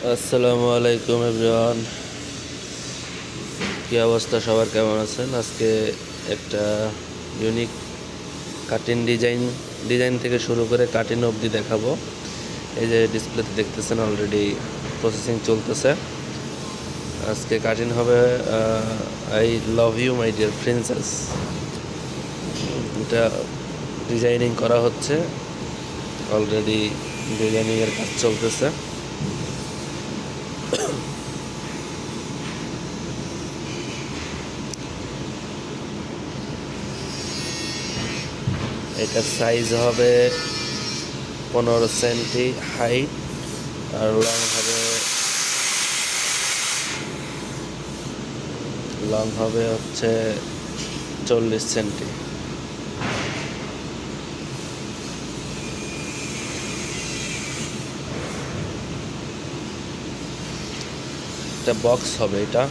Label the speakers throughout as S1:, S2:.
S1: আসসালামু আলাইকুম এভরিওয়ান। কি অবস্থা সবার, কেমন আছেন? আজকে একটা ইউনিক কাটিং ডিজাইন থেকে শুরু করে কাটিং অবধি দেখাবো। এই যে ডিসপ্লেতে দেখতেছেন অলরেডি প্রসেসিং চলতেছে। আজকে কাটিং হবে I love you my dear princess. এটা ডিজাইনিং করা হচ্ছে, অলরেডি ডিজাইনিংয়ের কাজ চলতেছে। এটার সাইজ হবে 15 সেন্টি হাইট, আর লং হবে হচ্ছে 40 সেন্টি। এটা বক্স হবে। এটা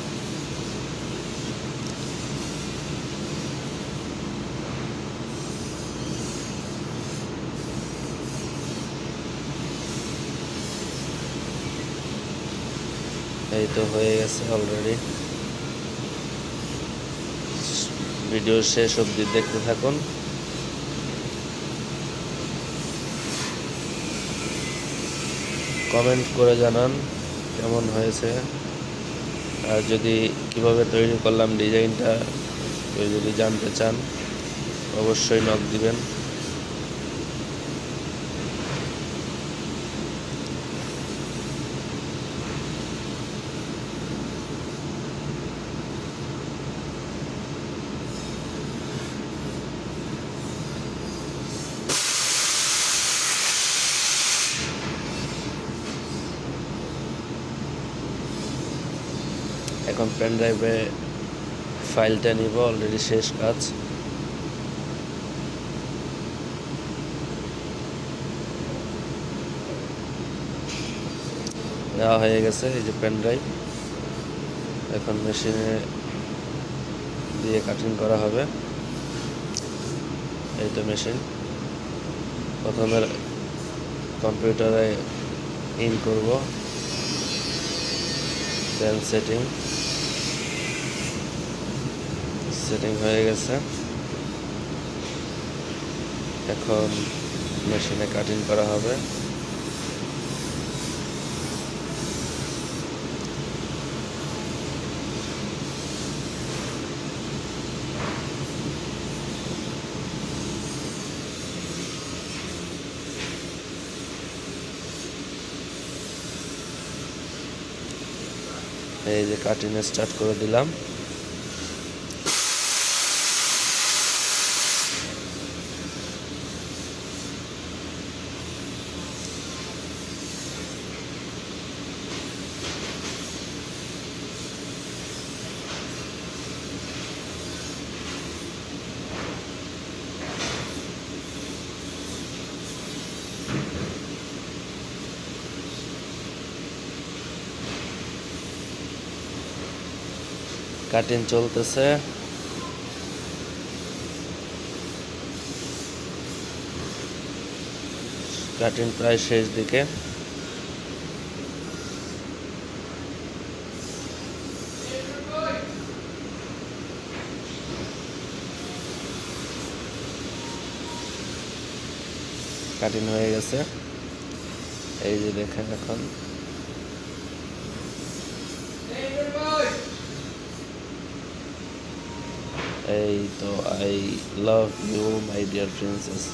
S1: এই তো হয়ে গেছে অলরেডি। ভিডিও শেষ অবধি দেখতে থাকুন। কমেন্ট করে জানান কেমন হয়েছে, আর যদি কিভাবে তৈরি করলাম ডিজাইনটা কেউ যদি জানতে চান অবশ্যই নক দিবেন। এখন পেন ড্রাইভে ফাইলটা নিব, অলরেডি শেষ কাজ। নেওয়া হয়ে গেছে। এই যে পেন ড্রাইভ, এখন মেশিনে দিয়ে কাটিং করা হবে। এই তো মেশিন। প্রথমে কম্পিউটারে ইন করব, দেন সেটিং হয়ে গেছে। এখন মেশিনে কাটিং করা হবে। এই যে কাটিং স্টার্ট করে দিলাম। কাটিং চলতেছে। কাটিং প্রায় শেষ দিকে। কাটিং হয়ে গেছে, এই যে দেখেন। এখন এই তো I love you my dear princess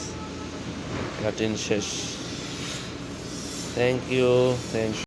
S1: cutting শেষ। Thank you.